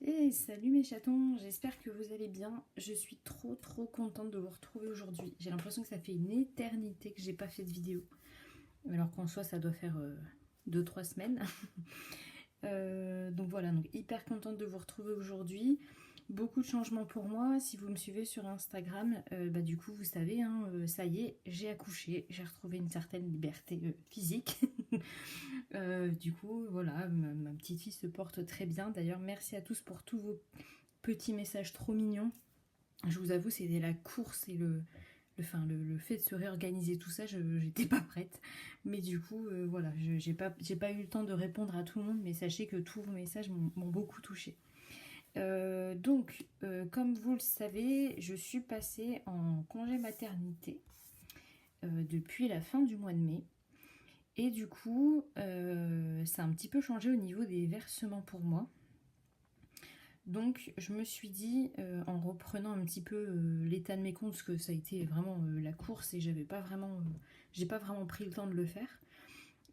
Hey, salut mes chatons, j'espère que vous allez bien. Je suis trop contente de vous retrouver aujourd'hui. J'ai l'impression que ça fait une éternité que j'ai pas fait de vidéo. Alors qu'en soi ça doit faire 2-3 semaines. Donc voilà, donc hyper contente de vous retrouver aujourd'hui. Beaucoup de changements pour moi. Si vous me suivez sur Instagram, du coup vous savez, hein, ça y est, j'ai accouché. J'ai retrouvé une certaine liberté physique. Du coup, voilà, ma petite fille se porte très bien. D'ailleurs, merci à tous pour tous vos petits messages trop mignons. Je vous avoue, c'était la course et le fait de se réorganiser, tout ça, j'étais pas prête. Mais du coup, voilà, j'ai pas eu le temps de répondre à tout le monde, mais sachez que tous vos messages m'ont beaucoup touchée. Comme vous le savez, je suis passée en congé maternité depuis la fin du mois de mai. Et du coup, ça a un petit peu changé au niveau des versements pour moi. Donc je me suis dit, en reprenant un petit peu l'état de mes comptes, parce que ça a été vraiment la course et j'ai pas vraiment pris le temps de le faire.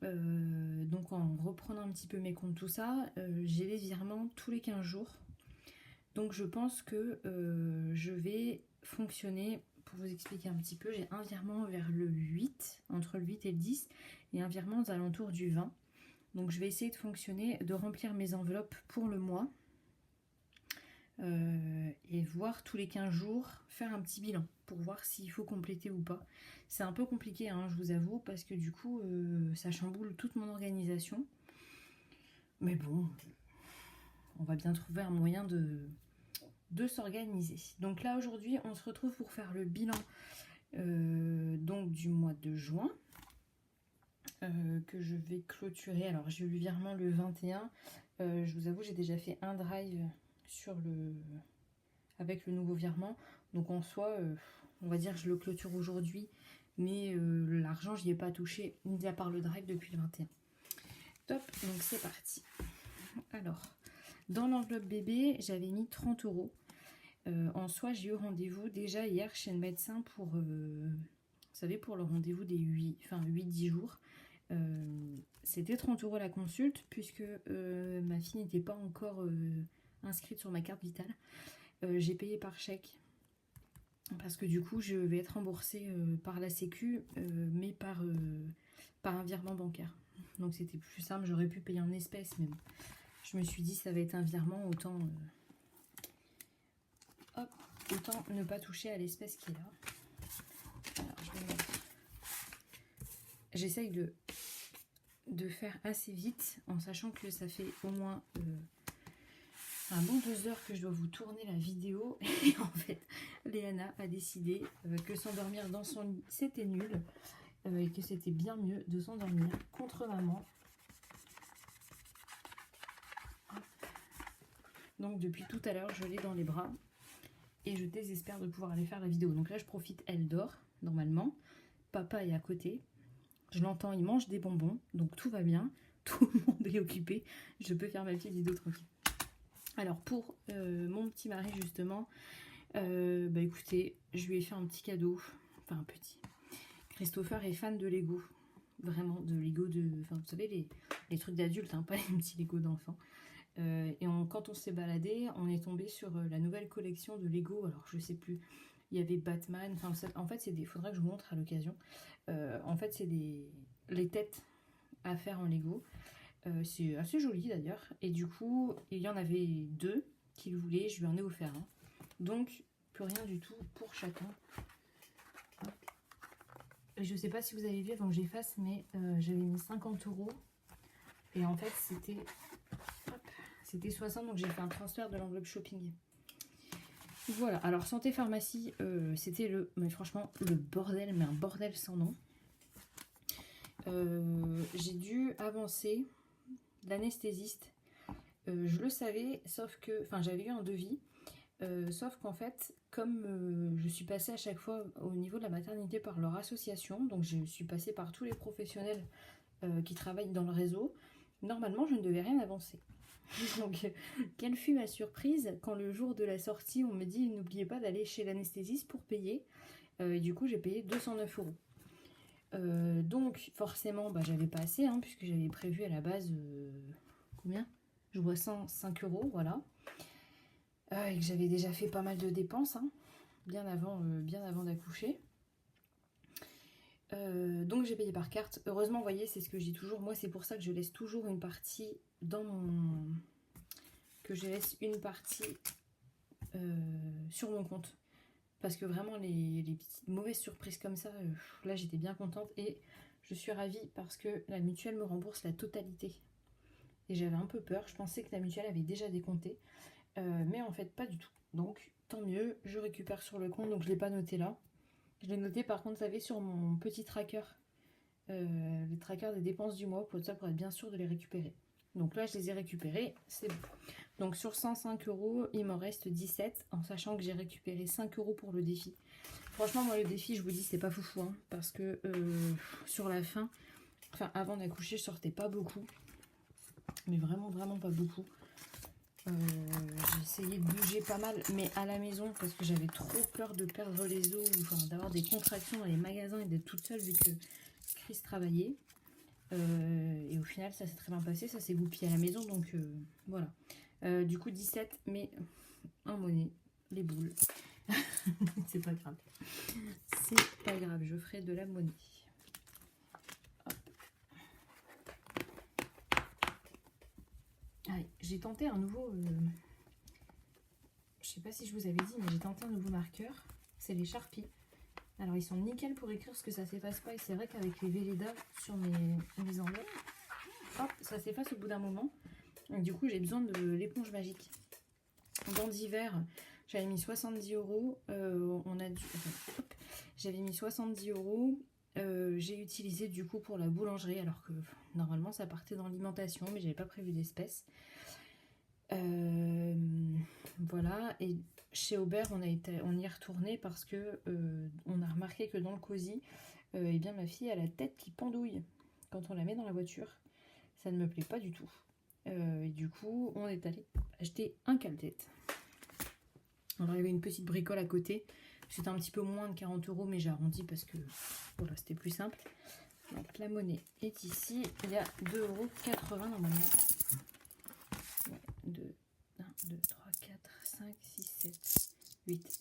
Donc en reprenant un petit peu mes comptes, tout ça, j'ai des virements tous les 15 jours. Donc je pense que je vais fonctionner, pour vous expliquer un petit peu, j'ai un virement vers le 8, entre le 8 et le 10, et un virement aux alentours du 20. Donc je vais essayer de fonctionner, de remplir mes enveloppes pour le mois, et voir tous les 15 jours, faire un petit bilan, pour voir s'il faut compléter ou pas. C'est un peu compliqué, hein, je vous avoue, parce que du coup, ça chamboule toute mon organisation. Mais bon, on va bien trouver un moyen de s'organiser. Donc là aujourd'hui on se retrouve pour faire le bilan donc du mois de juin, que je vais clôturer. Alors j'ai eu le virement le 21. Je vous avoue, j'ai déjà fait un drive avec le nouveau virement. Donc en soi, on va dire que je le clôture aujourd'hui, mais l'argent j'y ai pas touché, mis à part le drive depuis le 21. Top, donc c'est parti. Alors, dans l'enveloppe bébé, j'avais mis 30 euros. En soi, j'ai eu rendez-vous déjà hier chez le médecin pour, vous savez, pour le rendez-vous des 8-10 jours. C'était 30 euros la consulte, puisque ma fille n'était pas encore inscrite sur ma carte vitale. J'ai payé par chèque, parce que du coup, je vais être remboursée par la Sécu, mais par un virement bancaire. Donc c'était plus simple, j'aurais pu payer en espèces, mais bon. Je me suis dit, ça va être un virement, autant ne pas toucher à l'espèce qui est là. Alors, j'essaye de faire assez vite, en sachant que ça fait au moins un bon 2 heures que je dois vous tourner la vidéo. Et en fait, Léana a décidé que s'endormir dans son lit, c'était nul, et que c'était bien mieux de s'endormir contre maman. Donc depuis tout à l'heure, je l'ai dans les bras et je désespère de pouvoir aller faire la vidéo. Donc là, je profite, elle dort normalement. Papa est à côté. Je l'entends, il mange des bonbons, donc tout va bien. Tout le monde est occupé. Je peux faire ma petite vidéo tranquille. Alors pour mon petit mari justement, écoutez, je lui ai fait un petit cadeau. Enfin un petit. Christopher est fan de Lego. Vraiment de Lego Enfin vous savez les trucs d'adultes, hein, pas les petits Lego d'enfants. Quand on s'est baladé, on est tombé sur la nouvelle collection de Lego. Alors je sais plus, il y avait Batman. En fait, faudrait que je vous montre à l'occasion. En fait, c'est les têtes à faire en Lego. C'est assez joli d'ailleurs. Et du coup, il y en avait 2 qu'il voulait. Je lui en ai offert un. Donc, plus rien du tout pour chacun. Et je sais pas si vous avez vu avant que j'efface, mais j'avais mis 50 euros. Et en fait, c'était 60, donc j'ai fait un transfert de l'enveloppe shopping. Voilà, alors santé pharmacie, c'était mais franchement, le bordel, mais un bordel sans nom. J'ai dû avancer l'anesthésiste. Je le savais, sauf que, j'avais eu un devis, sauf qu'en fait, comme je suis passée à chaque fois au niveau de la maternité par leur association, donc je suis passée par tous les professionnels qui travaillent dans le réseau, normalement je ne devais rien avancer. Donc, quelle fut ma surprise quand le jour de la sortie, on me dit n'oubliez pas d'aller chez l'anesthésiste pour payer. Et du coup, j'ai payé 209 euros. Donc, forcément, j'avais pas assez, puisque j'avais prévu à la base combien? Je vois 105 euros, voilà. Et que j'avais déjà fait pas mal de dépenses, hein, bien avant d'accoucher. Donc j'ai payé par carte. Heureusement, vous voyez, c'est ce que je dis toujours. Moi, c'est pour ça que je laisse toujours une partie dans mon... que je laisse une partie sur mon compte. Parce que vraiment, les petites mauvaises surprises comme ça, là, j'étais bien contente. Et je suis ravie parce que la mutuelle me rembourse la totalité. Et j'avais un peu peur. Je pensais que la mutuelle avait déjà décompté. Mais en fait, pas du tout. Donc, tant mieux. Je récupère sur le compte. Donc, je ne l'ai pas noté là. Je l'ai noté, par contre, vous savez, sur mon petit tracker. Les trackers des dépenses du mois. Pour être bien sûr de les récupérer. Donc là, je les ai récupérés. C'est bon. Donc sur 105 euros, il m'en reste 17, en sachant que j'ai récupéré 5 euros pour le défi. Franchement, moi, le défi, je vous dis, c'est pas foufou, hein, parce que sur la fin, enfin, avant d'accoucher, je sortais pas beaucoup. Mais vraiment, vraiment pas beaucoup. J'ai essayé de bouger pas mal, mais à la maison, parce que j'avais trop peur de perdre les os, enfin, d'avoir des contractions dans les magasins et d'être toute seule, vu que Chris travaillait. Et au final, ça s'est très bien passé, ça s'est goupillé à la maison, donc voilà. Du coup 17, mais en monnaie, les boules. C'est pas grave. C'est pas grave, je ferai de la monnaie. Allez, j'ai tenté un nouveau... je sais pas si je vous avais dit, mais j'ai tenté un nouveau marqueur. C'est les Sharpie. Alors ils sont nickel pour écrire parce que ça s'efface pas. Et c'est vrai qu'avec les Velleda sur mes enveloppes, hop, ça s'efface au bout d'un moment. Donc, du coup, j'ai besoin de l'éponge magique. Dans d'hiver, j'avais mis 70 euros. J'avais mis 70 euros. J'ai utilisé du coup pour la boulangerie, alors que normalement ça partait dans l'alimentation, mais j'avais pas prévu d'espèces. Voilà. Et chez Aubert, on y est retourné parce que on a remarqué que dans le cosy, eh bien ma fille a la tête qui pendouille quand on la met dans la voiture. Ça ne me plaît pas du tout. Et du coup, on est allé acheter un cale-tête. Alors, il y avait une petite bricole à côté. C'était un petit peu moins de 40 euros, mais j'ai arrondi parce que voilà, c'était plus simple. Donc, la monnaie est ici. Il y a 2,80 € normalement. Ouais, 2, 1, 2, 3, 4, 5, 6, 7, 8.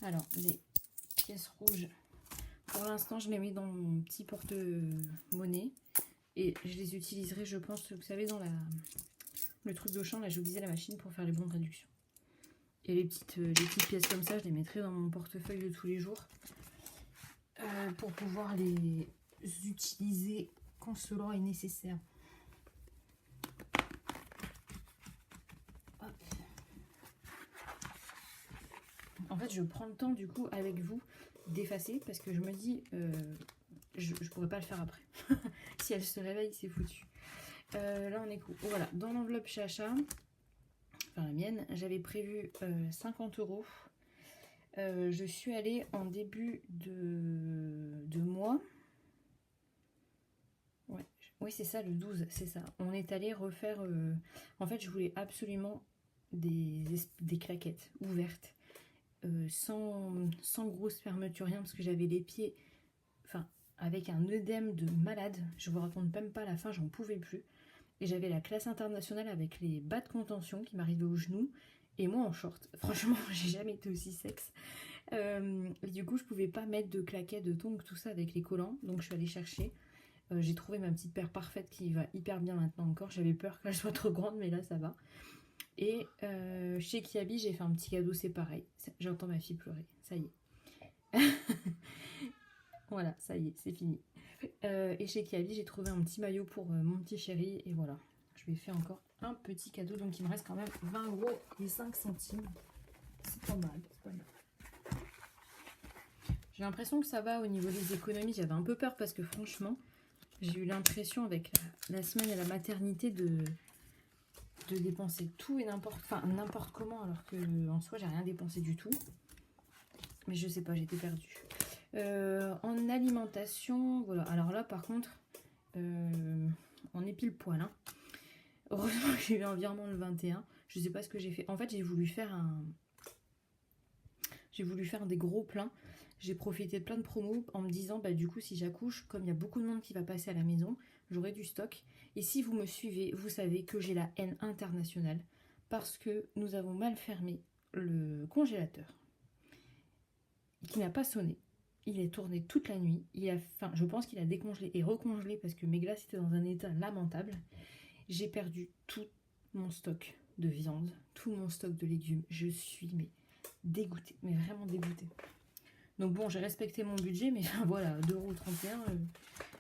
Alors, les pièces rouges. Pour l'instant, je les mets dans mon petit porte-monnaie. Et je les utiliserai, je pense, vous savez, dans le truc d'Auchan, là, j'ai utilisé la machine pour faire les bons de réduction. Et les petites pièces comme ça, je les mettrai dans mon portefeuille de tous les jours. Pour pouvoir les utiliser quand cela est nécessaire. Hop. En fait, je prends le temps, du coup, avec vous, d'effacer, parce que je me dis, je pourrais pas le faire après. Si elle se réveille, c'est foutu. Là, on est cool. Voilà, dans l'enveloppe Chacha, enfin la mienne, j'avais prévu 50 euros. Je suis allée en début de mois. Ouais, oui, c'est ça, le 12, c'est ça. On est allé refaire... En fait, je voulais absolument des claquettes ouvertes, sans grosse fermeture, rien, parce que j'avais les pieds... Enfin, avec un œdème de malade. Je vous raconte même pas, à la fin, j'en pouvais plus. Et j'avais la classe internationale avec les bas de contention qui m'arrivaient aux genoux. Et moi en short. Franchement, j'ai jamais été aussi sexe. Et du coup, je pouvais pas mettre de claquettes, de tongs, tout ça avec les collants. Donc, je suis allée chercher. J'ai trouvé ma petite paire parfaite qui va hyper bien maintenant encore. J'avais peur qu'elle soit trop grande, mais là, ça va. Et chez Kiabi, j'ai fait un petit cadeau, c'est pareil. J'entends ma fille pleurer. Ça y est. Voilà, ça y est, c'est fini. Et chez Kiabi, j'ai trouvé un petit maillot pour mon petit chéri. Et voilà, je lui ai fait encore un petit cadeau. Donc, il me reste quand même 20 € et 5 centimes. C'est pas mal, c'est pas mal. J'ai l'impression que ça va au niveau des économies. J'avais un peu peur parce que franchement, j'ai eu l'impression avec la semaine et la maternité de dépenser tout et n'importe comment, alors que en soi, j'ai rien dépensé du tout. Mais je sais pas, j'étais perdue. En alimentation, voilà. Alors là, par contre, on est pile poil. Hein. Heureusement que j'ai eu un virement le 21. Je sais pas ce que j'ai fait. En fait, j'ai voulu faire des gros pleins. J'ai profité de plein de promos en me disant, bah du coup, si j'accouche, comme il y a beaucoup de monde qui va passer à la maison, j'aurai du stock. Et si vous me suivez, vous savez que j'ai la haine internationale parce que nous avons mal fermé le congélateur qui n'a pas sonné. Il est tourné toute la nuit. Je pense qu'il a décongelé et recongelé parce que mes glaces étaient dans un état lamentable. J'ai perdu tout mon stock de viande, tout mon stock de légumes. Je suis dégoûtée, mais vraiment dégoûtée. Donc bon, j'ai respecté mon budget, mais voilà, 2,31 €.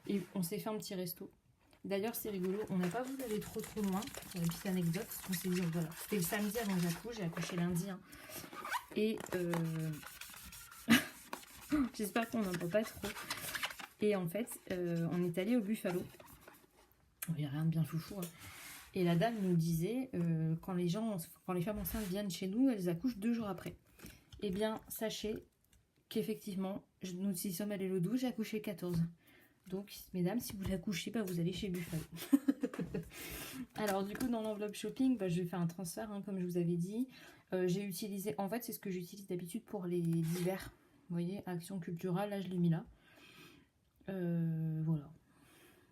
Et on s'est fait un petit resto. D'ailleurs, c'est rigolo, on n'a pas voulu aller trop loin. C'est une petite anecdote, parce qu'on s'est dit, voilà, c'était le samedi avant que j'accouche, j'ai accouché lundi. Hein. Et j'espère qu'on n'en voit pas trop. Et en fait, on est allé au Buffalo. Il n'y a rien de bien foufou. Hein. Et la dame nous disait, quand les femmes enceintes viennent chez nous, elles accouchent 2 jours après. Eh bien, sachez qu'effectivement, nous y sommes allés le 12, j'ai accouché le 14. Donc, mesdames, si vous l'accouchez, vous allez chez Buffalo. Alors, du coup, dans l'enveloppe shopping, je vais faire un transfert, hein, comme je vous avais dit. J'ai utilisé, en fait, c'est ce que j'utilise d'habitude pour les divers. Vous voyez, Action Culturale, là, je l'ai mis là. Voilà.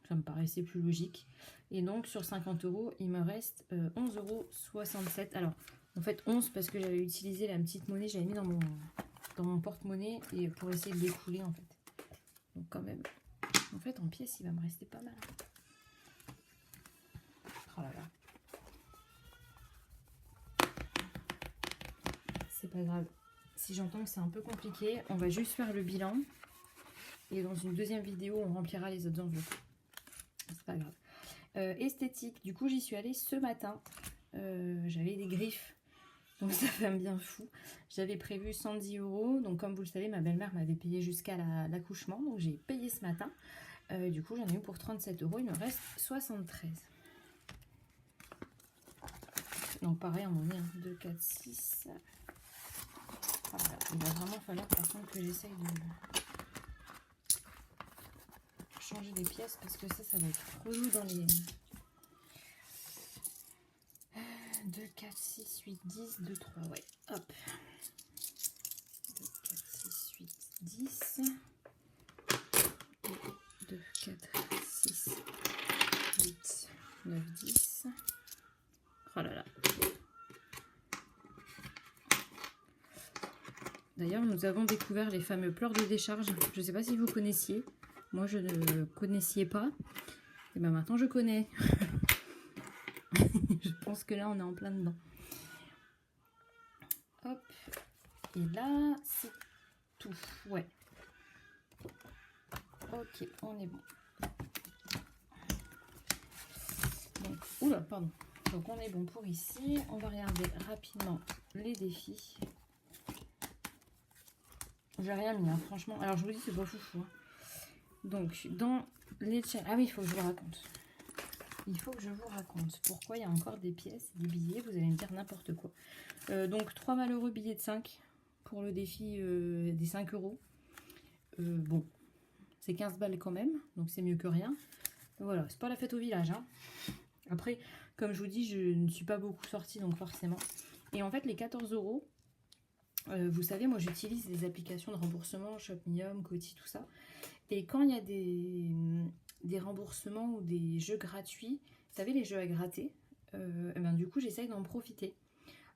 Ça me paraissait plus logique. Et donc, sur 50 €, il me reste 11,67 €. Alors, en fait, 11 parce que j'avais utilisé la petite monnaie, j'avais mis dans mon porte-monnaie et pour essayer de l'écouler, en fait. Donc, quand même. En fait, en pièces, il va me rester pas mal. Oh là là. C'est pas grave. Si j'entends que c'est un peu compliqué, on va juste faire le bilan. Et dans une deuxième vidéo, on remplira les autres enveloppes. C'est pas grave. Esthétique, du coup, j'y suis allée ce matin. J'avais des griffes. Donc ça fait un bien fou. J'avais prévu 110 €. Donc comme vous le savez, ma belle-mère m'avait payé jusqu'à l'accouchement. Donc j'ai payé ce matin. Du coup, j'en ai eu pour 37 €. Il me reste 73. Donc pareil, on en est 1, 2, 4, 6. Voilà. Il va vraiment falloir par contre que j'essaye de changer les pièces parce que ça va être relou dans les... 2, 4, 6, 8, 10, 2, 3, ouais, hop. 2, 4, 6, 8, 10. 2, 4, 6, 8, 9, 10. Oh là là. D'ailleurs, nous avons découvert les fameux pleurs de décharge. Je ne sais pas si vous connaissiez. Moi, je ne connaissais pas. Et bien maintenant, je connais. Je pense que là, on est en plein dedans. Hop. Et là, c'est tout. Ouais. Ok, on est bon. Donc, oula, pardon. Donc, on est bon pour ici. On va regarder rapidement les défis. J'ai rien mis, hein, franchement. Alors, je vous dis, c'est pas foufou. Hein. Donc, dans les challenges... Ah oui, il faut que je vous raconte. Il faut que je vous raconte pourquoi il y a encore des pièces, des billets. Vous allez me dire n'importe quoi. Donc, 3 malheureux billets de 5 pour le défi des 5 €. Bon, c'est 15 balles quand même. Donc, c'est mieux que rien. Voilà, c'est pas la fête au village. Hein. Après, comme je vous dis, je ne suis pas beaucoup sortie, donc forcément. Et en fait, les 14 €... vous savez, moi j'utilise les applications de remboursement, Shopmium, Coty, tout ça. Et quand il y a des remboursements ou des jeux gratuits, vous savez, les jeux à gratter, ben, du coup j'essaye d'en profiter.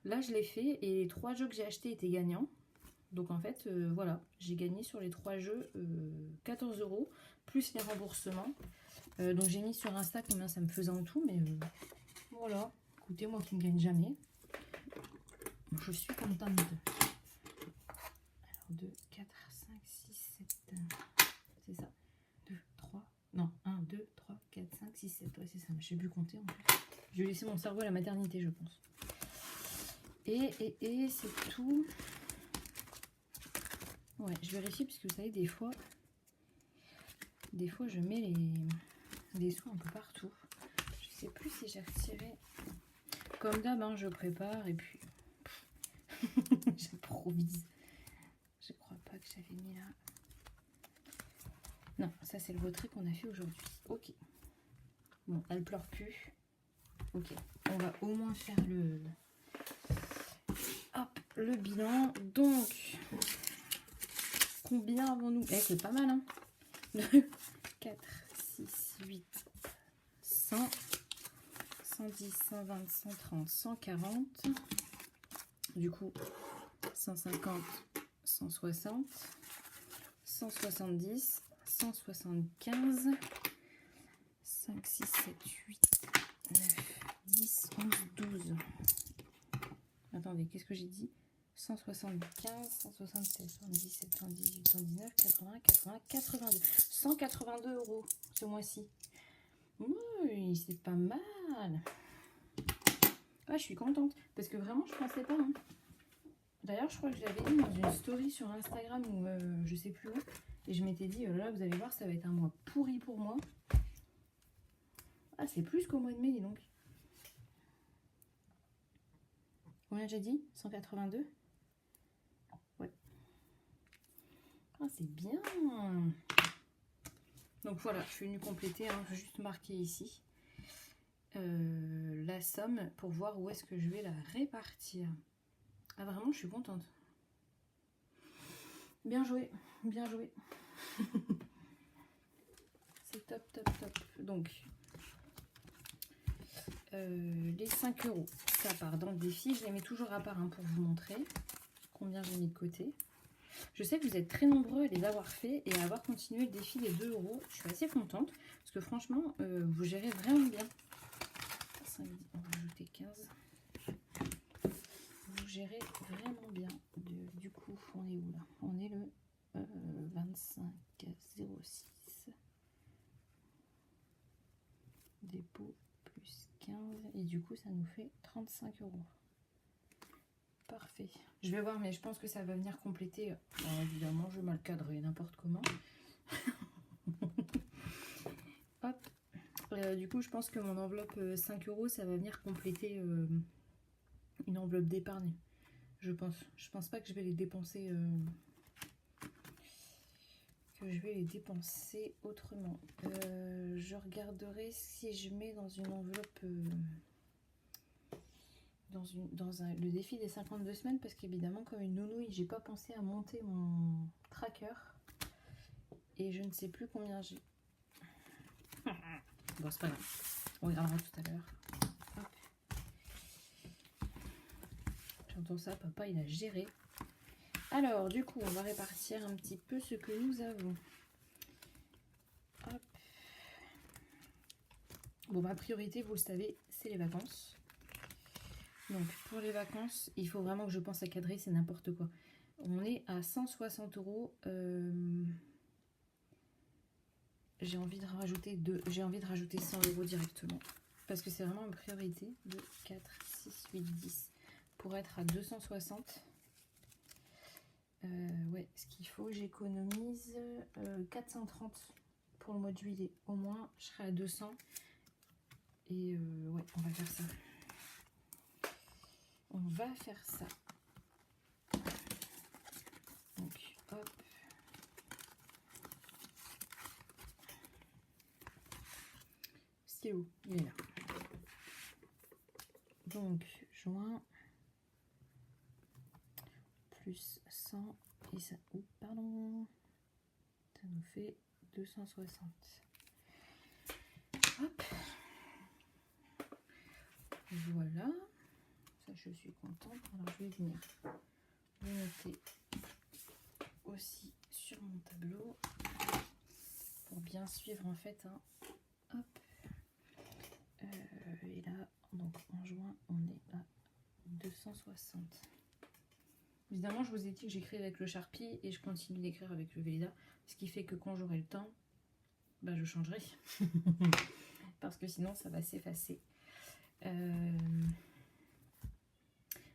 Là je l'ai fait et les 3 jeux que j'ai achetés étaient gagnants. Donc en fait, voilà, j'ai gagné sur les 3 jeux 14 € plus les remboursements. Donc j'ai mis sur Insta combien ça me faisait en tout, mais voilà, écoutez, moi qui ne gagne jamais, je suis contente. 2, 4, 5, 6, 7, c'est ça, 2, 3, non, 1, 2, 3, 4, 5, 6, 7, ouais c'est ça, je sais plus compter en plus. Je vais laisser mon cerveau à la maternité je pense. Et c'est tout. Ouais, je vérifie parce que vous savez, des fois je mets les sous un peu partout. Je sais plus si j'ai retiré. Comme d'hab, hein, je prépare et puis j'improvise. Je crois pas que j'avais mis là. Non, ça c'est le retrait qu'on a fait aujourd'hui. Ok. Bon, elle pleure plus. Ok. On va au moins faire le bilan. Donc, combien avons-nous? Eh, c'est pas mal, hein. 2, 4, 6, 8, 100, 110, 120, 130, 140. Du coup, 150, 160, 170, 175, 5, 6, 7, 8, 9, 10, 11, 12. Attendez, qu'est-ce que j'ai dit? 175, 176, 117, 118, 119, 80, 80, 82. 182 € ce mois-ci. Oui, c'est pas mal. Ah, je suis contente. Parce que vraiment, je pensais pas. Hein. D'ailleurs, je crois que je l'avais dit dans une story sur Instagram ou je sais plus où. Et je m'étais dit, là, vous allez voir, ça va être un mois pourri pour moi. Ah, c'est plus qu'au mois de mai, dis donc. Combien j'ai dit? 182? Ouais. Ah, c'est bien. Donc voilà, je suis venue compléter, hein, juste marquer ici la somme pour voir où est-ce que je vais la répartir. Ah, vraiment, je suis contente. Bien joué, bien joué. C'est top, top, top. Donc, les 5 €, ça part dans le défi. Je les mets toujours à part hein, pour vous montrer combien j'ai mis de côté. Je sais que vous êtes très nombreux à les avoir fait et à avoir continué le défi des 2 €. Je suis assez contente parce que franchement, vous gérez vraiment bien. 5, on va rajouter 15. Vous gérez vraiment bien. Du coup, on est où là? On est le 25,06. Dépôt plus 15. Et du coup, ça nous fait 35 €. Parfait. Je vais voir, mais je pense que ça va venir compléter. Alors, évidemment, je vais mal cadrer n'importe comment. Hop. Du coup, je pense que mon enveloppe 5 €, ça va venir compléter une enveloppe d'épargne. Je pense. Je pense pas que je vais les dépenser. Autrement. Je regarderai si je mets dans une enveloppe. Le défi des 52 semaines parce qu'évidemment comme une nounouille j'ai pas pensé à monter mon tracker et je ne sais plus combien j'ai. Bon, c'est pas grave, on regardera tout à l'heure. J'entends ça, papa il a géré. Alors du coup on va répartir un petit peu ce que nous avons. Hop. Bon, ma priorité vous le savez, c'est les vacances. Donc pour les vacances, il faut vraiment que je pense à cadrer, c'est n'importe quoi. On est à 160 €. J'ai envie de rajouter 100 € directement. Parce que c'est vraiment une priorité. 2, 4, 6, 8, 10. Pour être à 260. Ouais, ce qu'il faut, j'économise 430 pour le mois de juillet. Au moins, je serai à 200. Et ouais, on va faire ça. On va faire ça. Donc, hop. Stylo, il est là. Donc, juin. Plus 100. Et ça, pardon. Ça nous fait 260. Hop. Voilà. Ça, je suis contente. Alors, je vais venir le noter aussi sur mon tableau pour bien suivre en fait. Hein. Hop. Et là, donc en juin, on est à 260. Évidemment, je vous ai dit que j'écris avec le Sharpie et je continue d'écrire avec le Velleda, ce qui fait que quand j'aurai le temps, bah, je changerai. Parce que sinon, ça va s'effacer.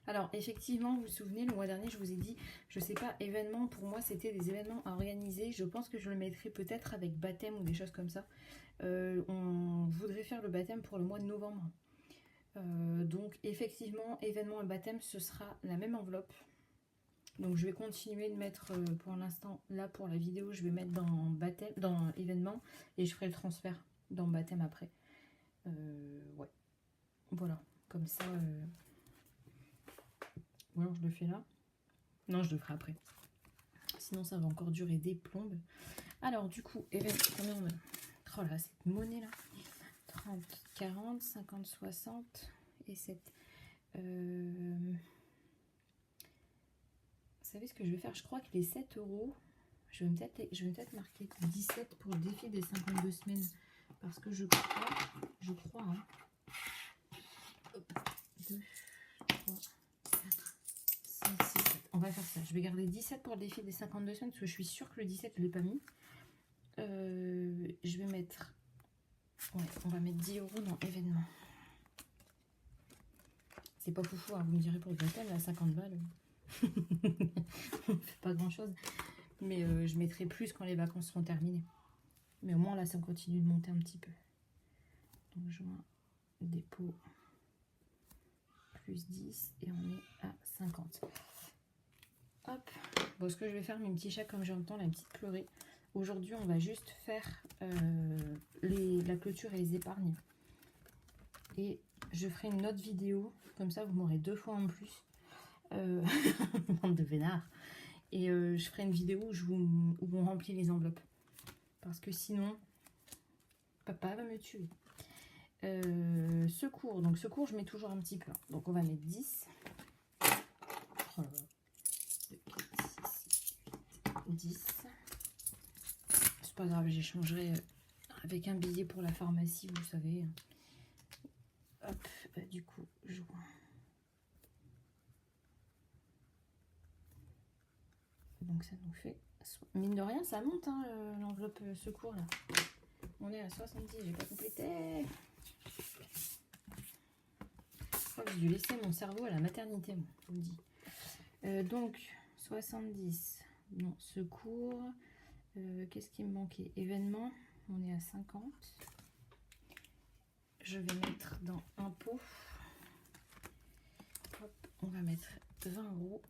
Alors, effectivement, vous vous souvenez, le mois dernier, je vous ai dit, je sais pas, événements, pour moi, c'était des événements à organiser. Je pense que je le mettrai peut-être avec baptême ou des choses comme ça. On voudrait faire le baptême pour le mois de novembre. Donc, effectivement, événement et baptême, ce sera la même enveloppe. Donc, je vais continuer de mettre, pour l'instant, là, pour la vidéo, je vais mettre dans baptême, dans événement, et je ferai le transfert dans baptême après. Ouais. Voilà, comme ça... Ou alors je le fais là. Non, je le ferai après. Sinon, ça va encore durer des plombes. Alors, du coup, combien on a? Oh là, cette monnaie là. 30, 30, 40, 50, 60 et 7. Vous savez ce que je vais faire? Je crois que les 7 euros, je vais peut-être marquer 17 pour le défi des 52 semaines. Parce que je crois, hein. Hop, 2, 3, 4, 5, 6, 7. On va faire ça. Je vais garder 17 pour le défi des 52 semaines parce que je suis sûre que le 17, je ne l'ai pas mis. Je vais mettre... Ouais, on va mettre 10 euros dans événement. C'est pas foufou, hein, vous me direz pour le total, à 50 balles. On ne fait pas grand chose. Mais je mettrai plus quand les vacances seront terminées. Mais au moins là, ça continue de monter un petit peu. Donc juin, dépôt, plus 10 et on est à 50. Hop. Bon, ce que je vais faire, mes petits chats, comme j'entends la petite pleurer. Aujourd'hui, on va juste faire la clôture et les épargnes. Et je ferai une autre vidéo. Comme ça, vous m'aurez 2 fois en plus. Bande de vénards. Et je ferai une vidéo où on remplit les enveloppes. Parce que sinon, papa va me tuer. Secours. Donc secours, je mets toujours un petit peu. Donc on va mettre 10. Oh là là. 2, 4, 6, 8, 10. C'est pas grave, j'échangerai avec un billet pour la pharmacie, vous savez. Hop, du coup, juin. Donc ça nous fait... Mine de rien, ça monte, hein, l'enveloppe secours, là. On est à 70, j'ai pas complété. Je crois que j'ai dû laisser mon cerveau à la maternité, moi, je vous le dis. Donc, 70, non, secours. Qu'est-ce qui me manquait? Événement, on est à 50. Je vais mettre dans impôt. Hop, on va mettre 20 euros.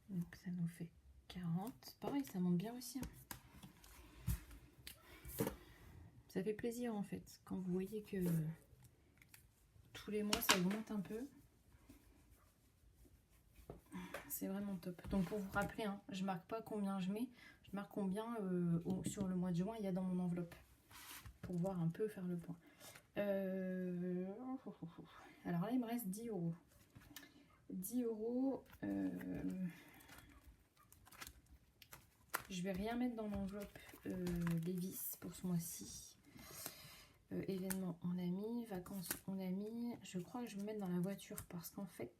Donc ça nous fait 40. Pareil, ça monte bien aussi. Ça fait plaisir en fait. Quand vous voyez que tous les mois ça augmente un peu. C'est vraiment top. Donc pour vous rappeler, hein, je marque pas combien je mets. Je marque combien sur le mois de juin il y a dans mon enveloppe. Pour voir un peu, faire le point. Alors là il me reste 10 euros. 10 euros. Je vais rien mettre dans l'enveloppe Lévis pour ce mois-ci. Événement on a mis, vacances on a mis. Je crois que je vais mettre dans la voiture parce qu'en fait,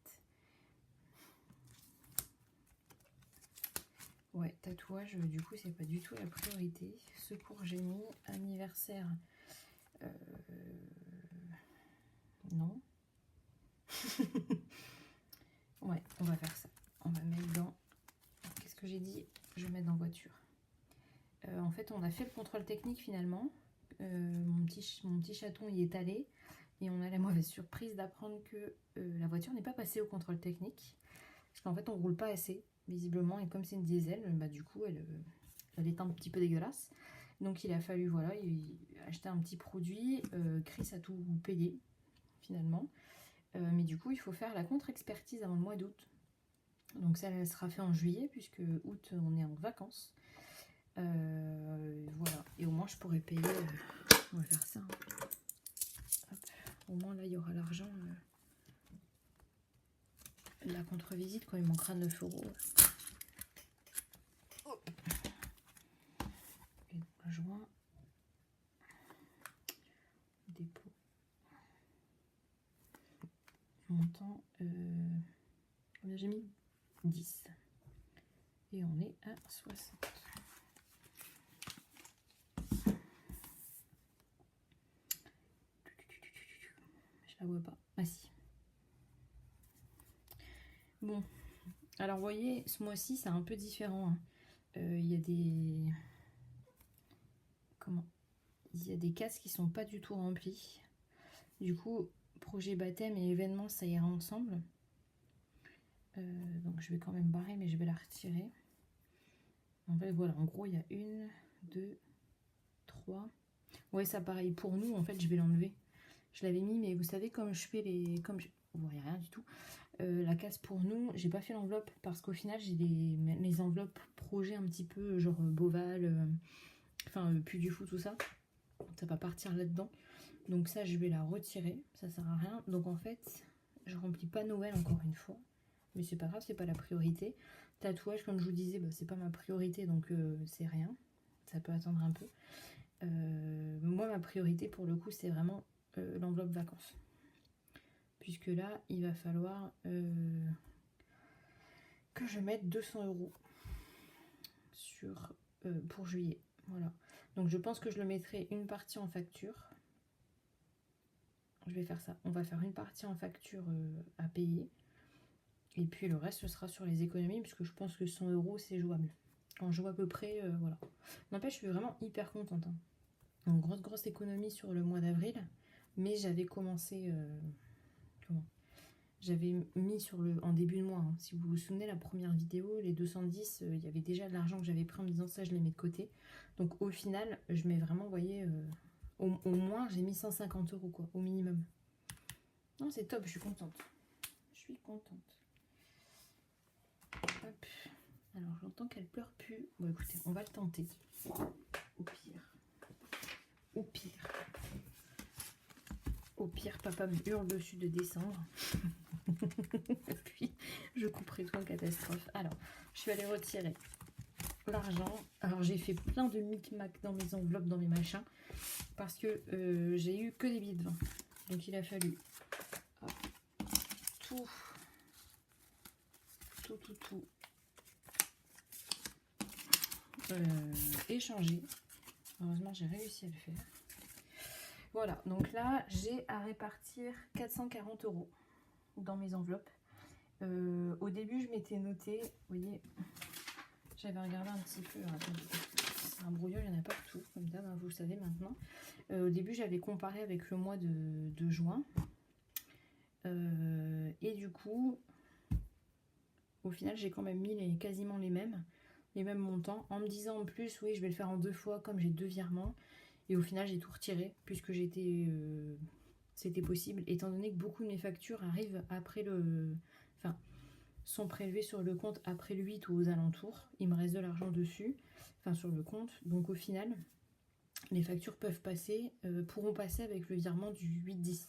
ouais, tatouage, du coup c'est pas du tout la priorité. Secours j'ai mis, anniversaire, non. Ouais, on va faire ça. On va mettre dans, qu'est-ce que j'ai dit? Je vais mettre dans voiture. En fait on a fait le contrôle technique finalement. Mon petit chaton y est allé et on a la mauvaise surprise d'apprendre que la voiture n'est pas passée au contrôle technique parce qu'en fait on roule pas assez visiblement et comme c'est une diesel, bah, du coup elle est un petit peu dégueulasse, donc il a fallu voilà acheter un petit produit. Chris a tout payé finalement, mais du coup il faut faire la contre-expertise avant le mois d'août, donc ça sera fait en juillet puisque août on est en vacances. Voilà, et au moins je pourrais payer, on va faire ça, hein. Hop. Au moins là il y aura l'argent, la contre-visite quand il manquera 9 euros. Oh. Et donc juin, dépôt, montant, j'ai mis 10 et on est à 60. Je la vois pas. Ah si. Bon. Alors, vous voyez, ce mois-ci, c'est un peu différent, hein. Il y a des... Comment? Il y a des cases qui sont pas du tout remplies. Du coup, projet baptême et événement, ça ira ensemble. Donc, je vais quand même barrer, mais je vais la retirer. En fait, voilà. En gros, il y a 1, 2, 3... Ouais, ça pareil. Pour nous, en fait, je vais l'enlever. Je l'avais mis, mais vous savez, comme je fais les... Vous voyez rien du tout. la case pour nous, j'ai pas fait l'enveloppe parce qu'au final j'ai les enveloppes projets un petit peu genre Beauval, enfin Puy du Fou, tout ça. Ça va partir là-dedans. Donc ça je vais la retirer, ça sert à rien. Donc en fait je remplis pas Noël encore une fois. Mais c'est pas grave, c'est pas la priorité. Tatouage, comme je vous disais, bah, c'est pas ma priorité, donc c'est rien. Ça peut attendre un peu. Moi, ma priorité, pour le coup, c'est vraiment l'enveloppe vacances. Puisque là, il va falloir que je mette 200 € pour juillet. Voilà. Donc, je pense que je le mettrai une partie en facture. Je vais faire ça. On va faire une partie en facture à payer. Et puis le reste, ce sera sur les économies, puisque je pense que 100 € c'est jouable. Quand je vois à peu près, voilà. N'empêche, je suis vraiment hyper contente. Hein. Donc, grosse économie sur le mois d'avril. Mais j'avais commencé... J'avais mis en début de mois. Hein. Si vous vous souvenez, la première vidéo, les 210, il y avait déjà de l'argent que j'avais pris en me disant ça, je les mets de côté. Donc au final, je mets vraiment, vous voyez, au moins, j'ai mis 150 € quoi, au minimum. Non, c'est top, je suis contente. Je suis contente. Hop. Alors j'entends qu'elle pleure plus. Bon écoutez, on va le tenter. Au pire. Au pire. Au pire, papa me hurle dessus de descendre. Puis je couperai tout en catastrophe. Alors, je suis allée retirer l'argent. Alors j'ai fait plein de micmac dans mes enveloppes, dans mes machins. Parce que j'ai eu que des billets de 20. Donc il a fallu tout échanger. Heureusement j'ai réussi à le faire. Voilà, donc là j'ai à répartir 440 € dans mes enveloppes. Au début je m'étais noté, vous voyez, j'avais regardé un petit peu, c'est un brouillon, il y en a partout, comme d'hab, hein, vous le savez maintenant. Au début j'avais comparé avec le mois de juin. Et du coup, au final j'ai quand même mis quasiment les mêmes montants, en me disant en plus, oui je vais le faire en 2 fois comme j'ai 2 virements. Et au final j'ai tout retiré, puisque c'était possible, étant donné que beaucoup de mes factures arrivent après sont prélevées sur le compte après le 8 ou aux alentours. Il me reste de l'argent dessus, enfin sur le compte. Donc au final, les factures pourront passer avec le virement du 8-10.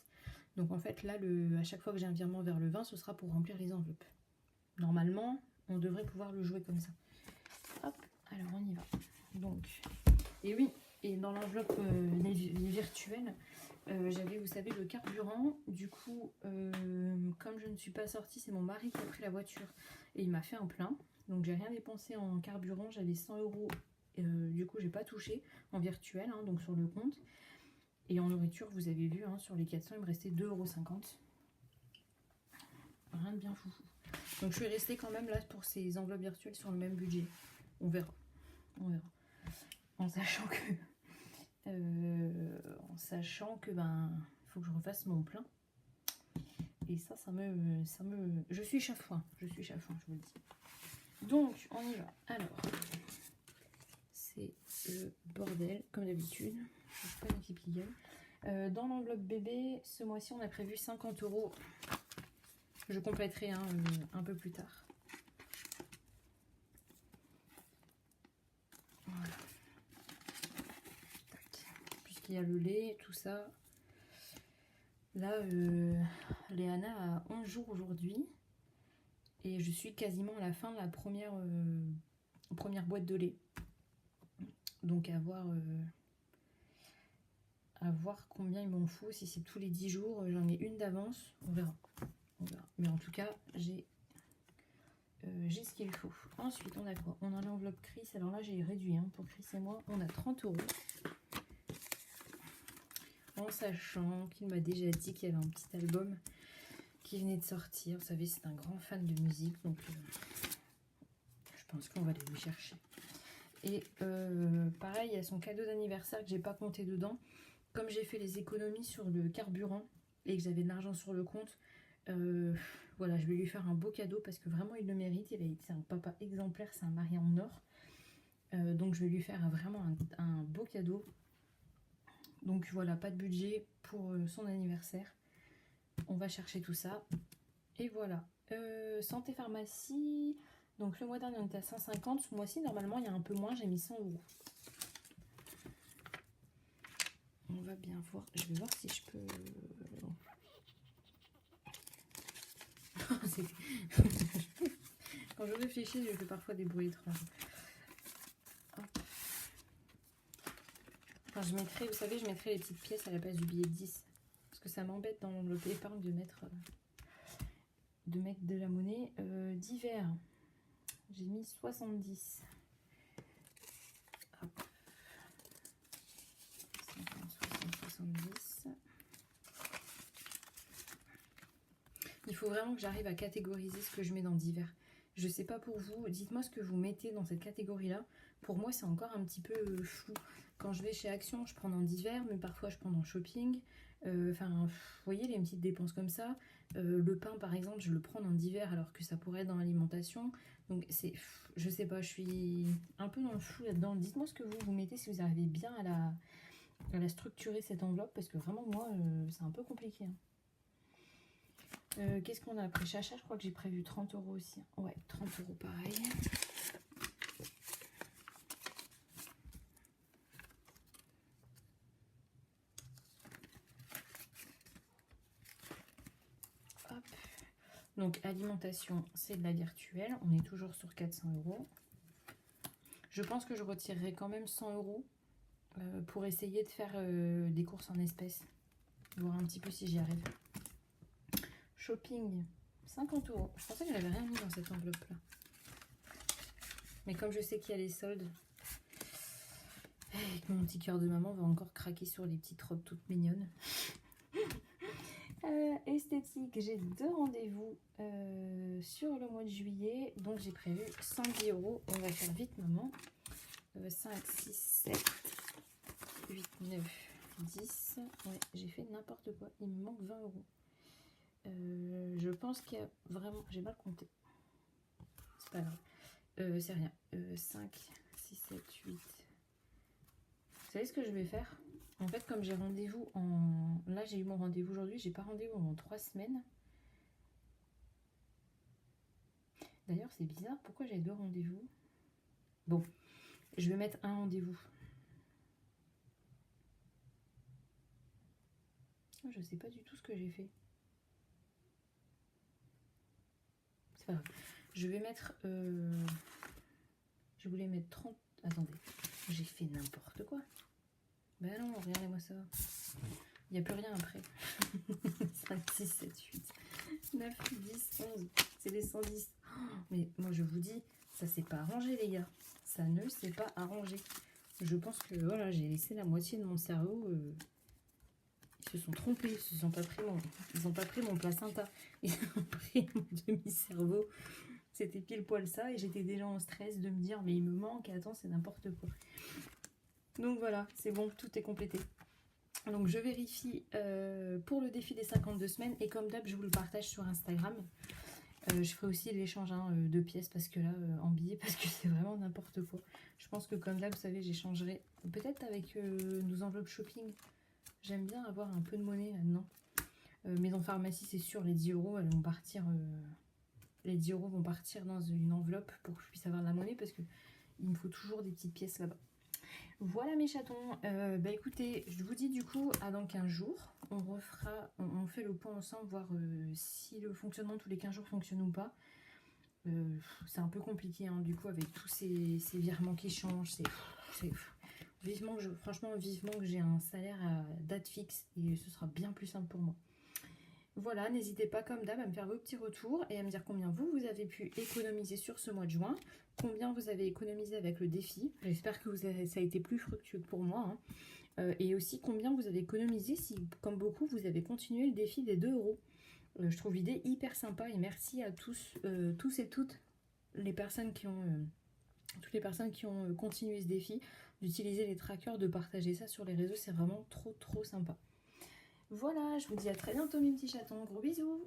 Donc en fait là, à chaque fois que j'ai un virement vers le 20, ce sera pour remplir les enveloppes. Normalement, on devrait pouvoir le jouer comme ça. Hop, alors on y va. Donc, et oui, et dans l'enveloppe les virtuelles, j'avais, vous savez, le carburant. Du coup, comme je ne suis pas sortie, c'est mon mari qui a pris la voiture et il m'a fait un plein. Donc j'ai rien dépensé en carburant, j'avais 100 €. Du coup, j'ai pas touché en virtuel, hein, donc sur le compte. Et en nourriture, vous avez vu, hein, sur les 400, il me restait 2,50 €. Rien de bien foufou. Donc je suis restée quand même là pour ces enveloppes virtuelles sur le même budget. On verra. On verra. En sachant que ben faut que je refasse mon plein. Et ça me je suis chafouin, je vous le dis. Donc on y va. Alors c'est le bordel comme d'habitude. Je fais un petit piguel. Dans l'enveloppe bébé, ce mois-ci on a prévu 50 €. Je compléterai un peu plus tard. Voilà. Puisqu'il y a le lait, tout ça. Là, Léana a 11 jours aujourd'hui. Et je suis quasiment à la fin de la première boîte de lait. Donc à voir combien il m'en faut. Si c'est tous les 10 jours, j'en ai une d'avance. On verra. Mais en tout cas, j'ai ce qu'il faut. Ensuite, on a quoi? On a l'enveloppe Chris. Alors là, j'ai réduit, hein, pour Chris et moi. On a 30 €. En sachant qu'il m'a déjà dit qu'il y avait un petit album qui venait de sortir. Vous savez, c'est un grand fan de musique. Donc, je pense qu'on va aller le chercher. Et pareil, il y a son cadeau d'anniversaire que j'ai pas compté dedans. Comme j'ai fait les économies sur le carburant et que j'avais de l'argent sur le compte, voilà, je vais lui faire un beau cadeau parce que vraiment il le mérite. C'est un papa exemplaire, c'est un mari en or. Donc je vais lui faire vraiment un beau cadeau. Donc voilà, pas de budget pour son anniversaire. On va chercher tout ça. Et voilà. Santé pharmacie. Donc le mois dernier on était à 150. Ce mois-ci normalement il y a un peu moins. J'ai mis 100 €. On va bien voir. Je vais voir si je peux... Quand je réfléchis, je fais parfois des bruits étranges. Enfin, je mettrai, vous savez, je mettrai les petites pièces à la place du billet de 10. Parce que ça m'embête dans l'enveloppe épargne de mettre de la monnaie. D'hiver, j'ai mis 70. Hop. 50, 60, 70. Il faut vraiment que j'arrive à catégoriser ce que je mets dans d'hiver. Je sais pas pour vous, dites-moi ce que vous mettez dans cette catégorie-là. Pour moi, c'est encore un petit peu flou. Quand je vais chez Action, je prends dans d'hiver, mais parfois je prends dans shopping. Enfin, vous voyez, les petites dépenses comme ça. Le pain, par exemple, je le prends dans d'hiver alors que ça pourrait être dans l'alimentation. Donc, c'est, je sais pas, je suis un peu dans le flou là-dedans. Dites-moi ce que vous mettez, si vous arrivez bien à la structurer, cette enveloppe, parce que vraiment, moi, c'est un peu compliqué. Hein. Qu'est-ce qu'on a après? Chacha, je crois que j'ai prévu 30 € aussi. Ouais, 30 € pareil. Hop. Donc alimentation, c'est de la virtuelle. On est toujours sur 400 €. Je pense que je retirerai quand même 100 € pour essayer de faire des courses en espèces. Voir un petit peu si j'y arrive. Shopping, 50 €. Je pensais que j'avais rien mis dans cette enveloppe-là. Mais comme je sais qu'il y a les soldes, et que mon petit cœur de maman va encore craquer sur les petites robes toutes mignonnes. Esthétique, j'ai 2 rendez-vous sur le mois de juillet. Donc j'ai prévu 110 €. On va faire vite, maman. 5, 6, 7, 8, 9, 10. Ouais, j'ai fait n'importe quoi. Il me manque 20 €. Je pense qu'il y a vraiment... J'ai mal compté. C'est pas grave. C'est rien. 5, 6, 7, 8. Vous savez ce que je vais faire? En fait, comme j'ai rendez-vous en... Là, j'ai eu mon rendez-vous aujourd'hui. J'ai pas rendez-vous en 3 semaines. D'ailleurs, c'est bizarre. Pourquoi j'ai 2 rendez-vous? Bon, je vais mettre un rendez-vous. Je sais pas du tout ce que j'ai fait. C'est pas grave. Je vais mettre... Je voulais mettre 30... Attendez. J'ai fait n'importe quoi. Ben non, regardez-moi ça. Il n'y a plus rien après. 5, 6, 7, 8, 9, 10, 11. C'est les 110. Oh, mais moi, je vous dis, ça s'est pas arrangé, les gars. Ça ne s'est pas arrangé. Je pense que voilà, j'ai laissé la moitié de mon cerveau. Ils se sont trompés. Ils n'ont pas pris mon placenta. Ils ont pris mon demi-cerveau. C'était pile poil ça. Et j'étais déjà en stress de me dire, mais il me manque. Attends, c'est n'importe quoi. Donc voilà, c'est bon, tout est complété. Donc je vérifie pour le défi des 52 semaines. Et comme d'hab, je vous le partage sur Instagram. Je ferai aussi l'échange de pièces parce que là, en billets, parce que c'est vraiment n'importe quoi. Je pense que comme là, vous savez, j'échangerai peut-être avec nos enveloppes shopping. J'aime bien avoir un peu de monnaie là-dedans. Mais en pharmacie, c'est sûr, les 10 € elles vont partir. Les 10 € vont partir dans une enveloppe pour que je puisse avoir de la monnaie parce que il me faut toujours des petites pièces là-bas. Voilà mes chatons. Bah écoutez, je vous dis du coup à dans 15 jours. On fait le point ensemble, voir si le fonctionnement tous les 15 jours fonctionne ou pas. C'est un peu compliqué hein, du coup avec tous ces virements qui changent. Franchement, vivement que j'ai un salaire à date fixe et ce sera bien plus simple pour moi. Voilà, n'hésitez pas comme d'hab à me faire vos petits retours et à me dire combien vous avez pu économiser sur ce mois de juin, combien vous avez économisé avec le défi. J'espère que ça a été plus fructueux que pour moi. Hein. Et aussi combien vous avez économisé si, comme beaucoup, vous avez continué le défi des 2 €. Je trouve l'idée hyper sympa et merci à tous et toutes les personnes qui ont... toutes les personnes qui ont continué ce défi, d'utiliser les trackers, de partager ça sur les réseaux, c'est vraiment trop sympa. Voilà, je vous dis à très bientôt mes petits chatons, gros bisous.